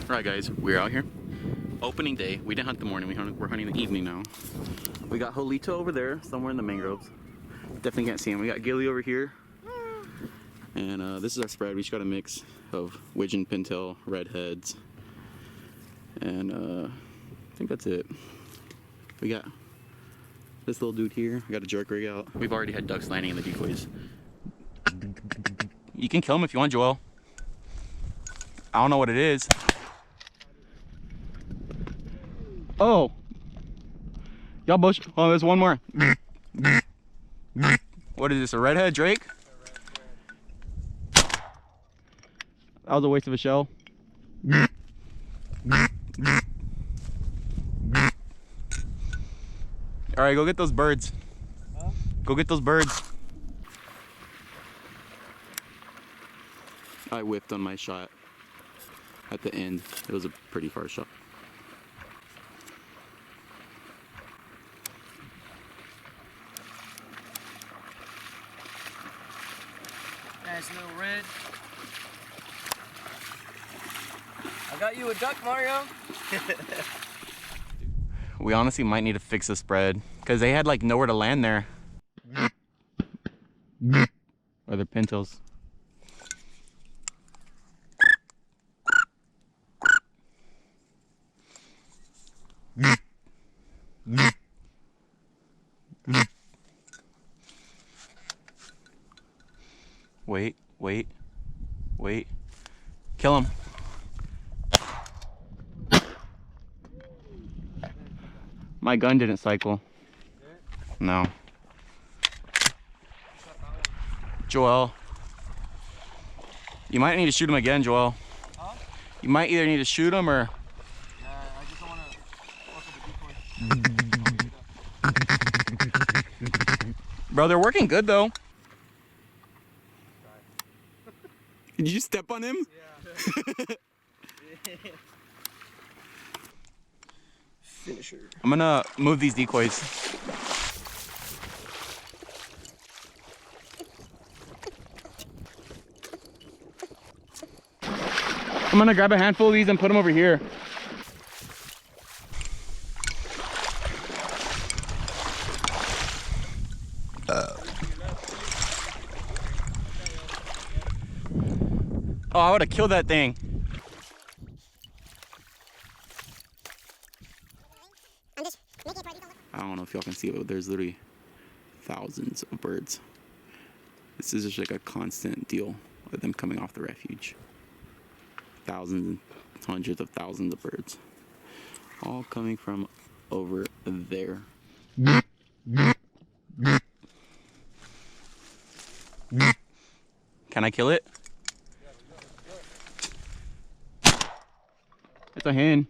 Alright guys, we're out here. Opening day. We didn't hunt the morning, we're hunting the evening now. We got Jolito over there, somewhere in the mangroves. Definitely can't see him. We got Gilly over here. And this is our spread. We just got a mix of Widgeon, Pintail, Redheads. And I think that's it. We got this little dude here. We got a jerk rig out. We've already had ducks landing in the decoys. You can kill him if you want, Joel. I don't know what it is. Oh. Y'all bush. Oh, there's one more. What is this, a redhead, Drake? That was a waste of a shell. Alright, go get those birds. Huh? Go get those birds. I whiffed on my shot at the end. It was a pretty far shot. Nice little red. I got you a duck, Mario. We honestly might need to fix the spread because they had like nowhere to land there. Or their pintails. Wait, wait, wait. Kill him. My gun didn't cycle. No. Joel. You might need to shoot him again, Joel. Huh? You might either need to shoot him or... I just don't want to fuck with the decoy. Bro, they're working good though. Did you step on him? Yeah. Finisher. I'm gonna move these decoys. I'm gonna grab a handful of these and put them over here. Oh, I would have killed that thing. I don't know if y'all can see it, but there's literally thousands of birds. This is just like a constant deal with them coming off the refuge. Thousands and hundreds of thousands of birds. All coming from over there. Can I kill it? It's a hen.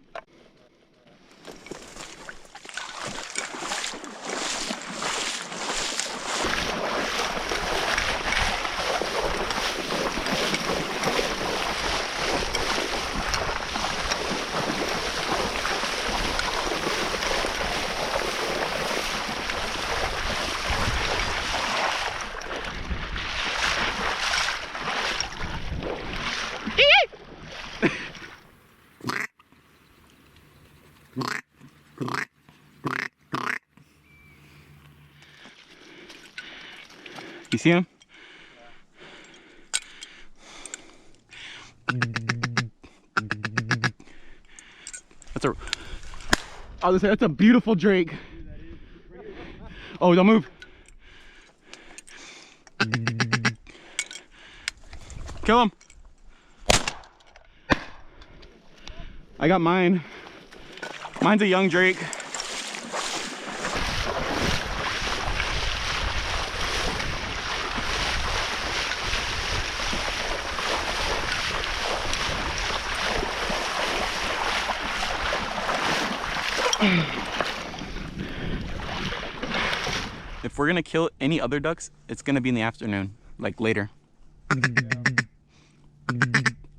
You see him? That's a beautiful drake. Oh, don't move. Kill him. I got mine. Mine's a young drake. If we're gonna kill any other ducks, it's gonna be in the afternoon, like later.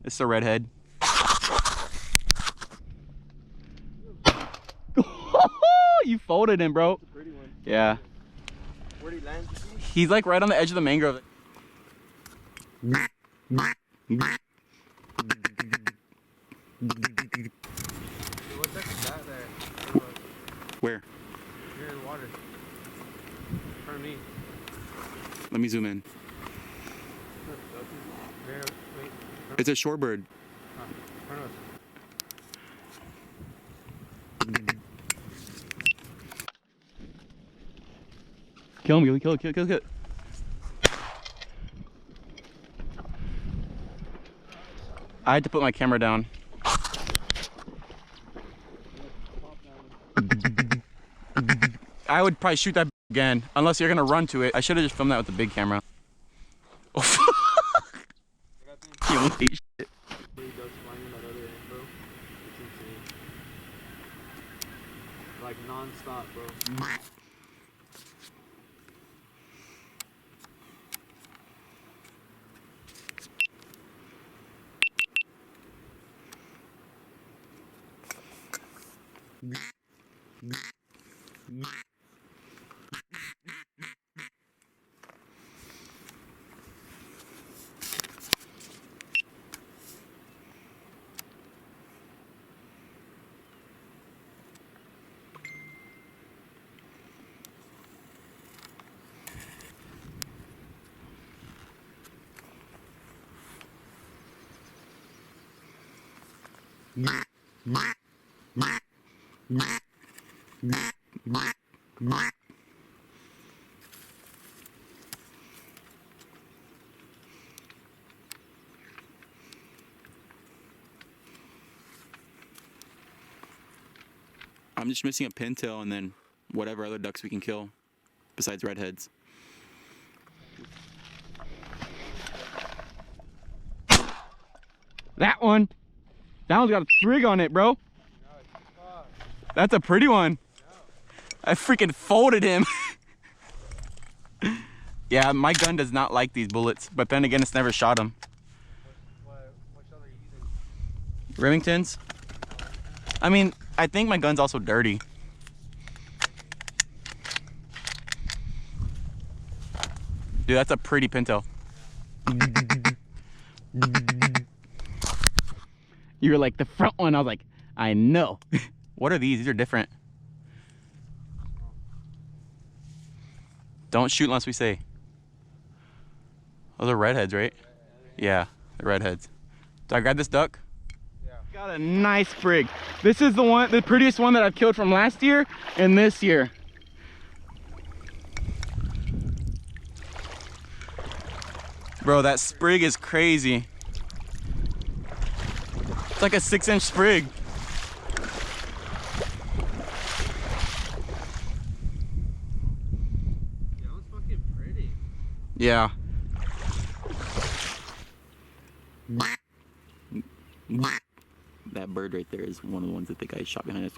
It's a redhead. You folded him, bro. That's a pretty one. Yeah. Where'd he land? He's like right on the edge of the mangrove. Dude, what duck is that there? Where? Here in the water. In front of me. Let me zoom in. There, wait. It's a shorebird. In front of us. Kill him, Gilly. Kill it. I had to put my camera down. I would probably shoot that again, unless you're gonna run to it. I should have just filmed that with the big camera. Oh, fuck. Holy shit. Like non-stop, bro. I'm just missing a pintail and then whatever other ducks we can kill besides redheads. That one's got a sprig on it, bro. That's a pretty one. I freaking folded him. Yeah, my gun does not like these bullets, but then again, it's never shot him. What shell are you using? Remingtons? I mean, I think my gun's also dirty. Dude, that's a pretty pintail. You were like, the front one. I was like, I know. What are these? These are different. Don't shoot unless we say. Those are redheads, right? Yeah, the redheads. Do I grab this duck? Yeah. Got a nice sprig. This is the prettiest one that I've killed from last year and this year. Bro, that sprig is crazy. It's like a 6-inch sprig. That was fucking pretty. Yeah. That bird right there is one of the ones that the guy shot behind us.